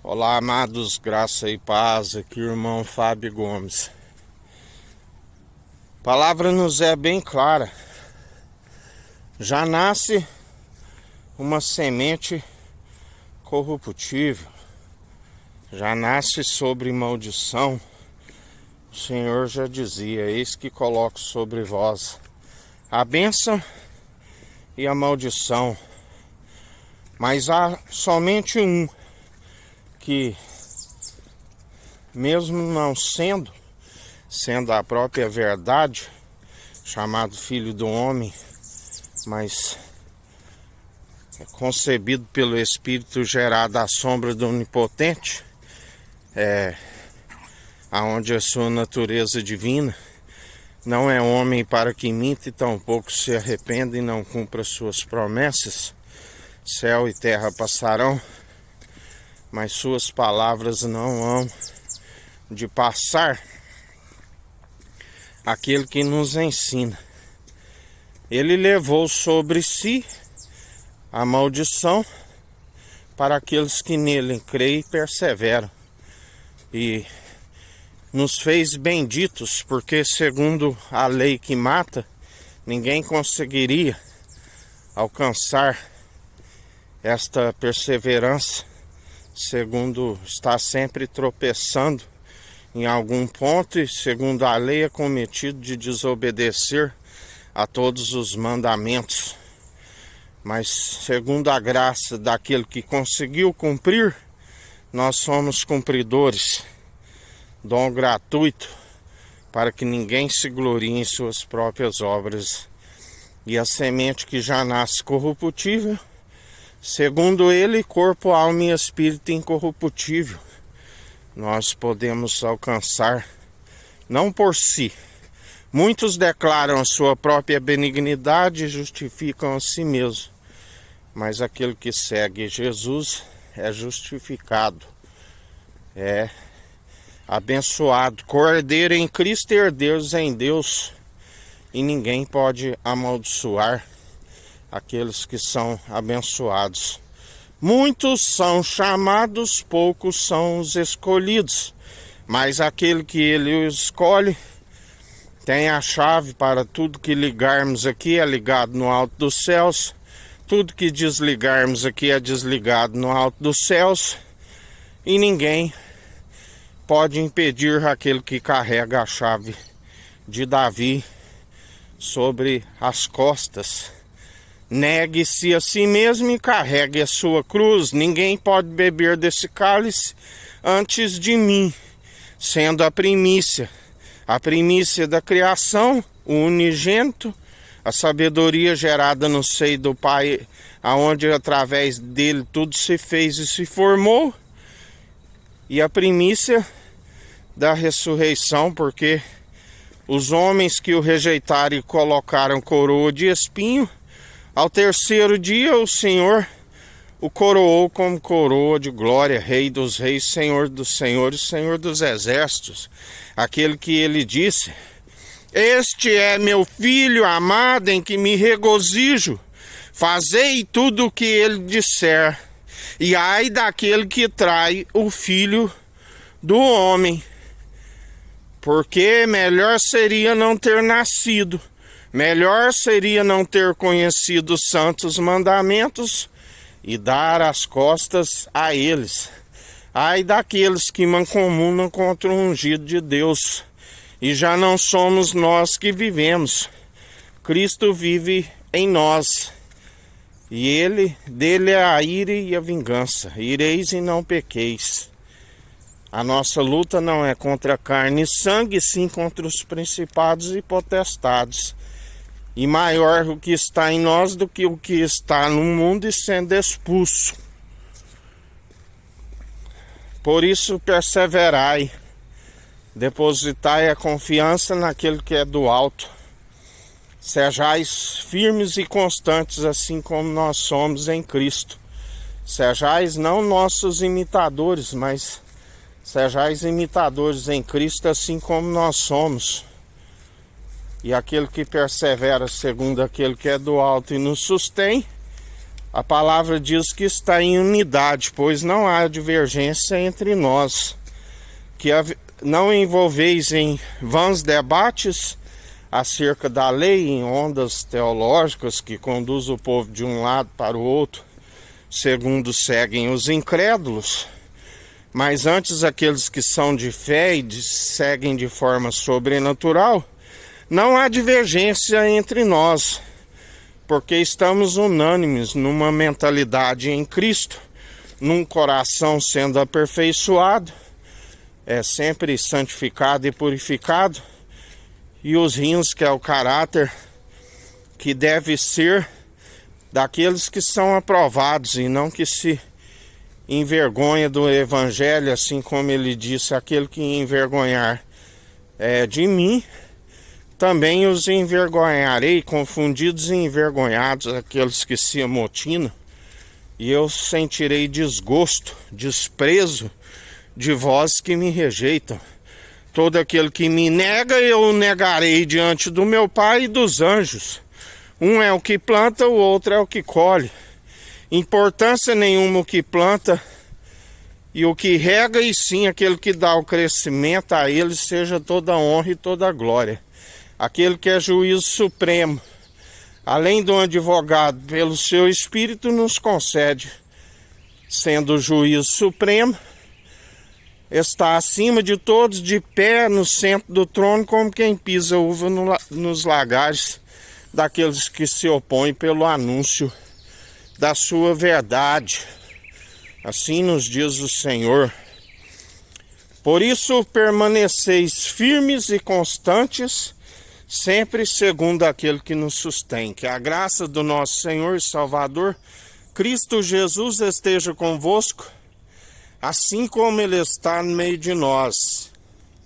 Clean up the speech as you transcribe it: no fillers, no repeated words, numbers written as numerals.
Olá, amados, graça e paz, aqui o irmão Fábio Gomes. A palavra nos é bem clara. Já nasce uma semente corruptível, já nasce sobre maldição. O Senhor já dizia: eis que coloco sobre vós a bênção e a maldição. Mas há somente um que, mesmo não sendo a própria verdade, chamado Filho do Homem, mas é concebido pelo Espírito, gerado à sombra do Onipotente, aonde a sua natureza divina não é homem para que minta e tampouco se arrependa e não cumpra suas promessas. Céu e terra passarão, mas suas palavras não hão de passar. Aquele que nos ensina, ele levou sobre si a maldição para aqueles que nele creem e perseveram, e nos fez benditos, porque segundo a lei que mata, ninguém conseguiria alcançar esta perseverança, segundo está sempre tropeçando em algum ponto, e segundo a lei é cometido de desobedecer a todos os mandamentos. Mas segundo a graça daquele que conseguiu cumprir, nós somos cumpridores. Dom gratuito, para que ninguém se glorie em suas próprias obras. E a semente que já nasce corruptível, segundo ele, corpo, alma e espírito incorruptível, nós podemos alcançar, não por si. Muitos declaram a sua própria benignidade e justificam a si mesmos, mas aquele que segue Jesus é justificado, é abençoado, cordeiro em Cristo e herdeiros em Deus, e ninguém pode amaldiçoar aqueles que são abençoados. Muitos são chamados, poucos são os escolhidos, mas aquele que ele escolhe tem a chave para tudo que ligarmos aqui é ligado no alto dos céus, tudo que desligarmos aqui é desligado no alto dos céus, e ninguém pode impedir aquele que carrega a chave de Davi sobre as costas. Negue-se a si mesmo e carregue a sua cruz. Ninguém pode beber desse cálice antes de mim, sendo a primícia da criação, o unigênito, a sabedoria gerada no seio do Pai, aonde através dele tudo se fez e se formou, e a primícia da ressurreição, porque os homens que o rejeitaram e colocaram coroa de espinho, ao terceiro dia o Senhor o coroou como coroa de glória, Rei dos reis, Senhor dos senhores, Senhor dos exércitos. Aquele que ele disse: este é meu filho amado em que me regozijo, fazei tudo o que ele disser. E ai daquele que trai o filho do homem, porque melhor seria não ter nascido, melhor seria não ter conhecido os santos mandamentos e dar as costas a eles. Ai daqueles que mancomunam contra o ungido de Deus, e já não somos nós que vivemos, Cristo vive em nós, e dele é a ira e a vingança. Ireis e não pequeis. A nossa luta não é contra carne e sangue, sim contra os principados e potestades. E maior o que está em nós do que o que está no mundo e sendo expulso. Por isso perseverai, depositai a confiança naquele que é do alto. Sejais firmes e constantes, assim como nós somos em Cristo. Sejais não nossos imitadores, mas sejais imitadores em Cristo, assim como nós somos. E aquele que persevera segundo aquele que é do alto e nos sustém, A palavra diz que está em unidade, pois não há divergência entre nós. Que não envolveis em vãos debates acerca da lei, em ondas teológicas que conduzem o povo de um lado para o outro, segundo seguem os incrédulos, mas antes aqueles que são de fé e seguem de forma sobrenatural. Não há divergência entre nós, porque estamos unânimes numa mentalidade em Cristo, num coração sendo aperfeiçoado, sempre santificado e purificado, e os rins, que é o caráter que deve ser daqueles que são aprovados e não que se envergonha do evangelho, assim como ele disse: aquele que envergonhar de mim, também os envergonharei. Confundidos e envergonhados aqueles que se amotinam, e eu sentirei desgosto, desprezo de vós que me rejeitam. Todo aquele que me nega, eu o negarei diante do meu Pai e dos anjos. Um é o que planta, o outro é o que colhe. Importância nenhuma o que planta e o que rega, e sim aquele que dá o crescimento. A ele seja toda a honra e toda a glória. Aquele que é juízo supremo, além do advogado, pelo seu Espírito nos concede, sendo o juízo supremo, está acima de todos, de pé no centro do trono, como quem pisa uva nos lagares daqueles que se opõem pelo anúncio da sua verdade. Assim nos diz o Senhor. Por isso permaneceis firmes e constantes, sempre segundo aquele que nos sustém. Que a graça do nosso Senhor e Salvador Cristo Jesus esteja convosco, assim como Ele está no meio de nós.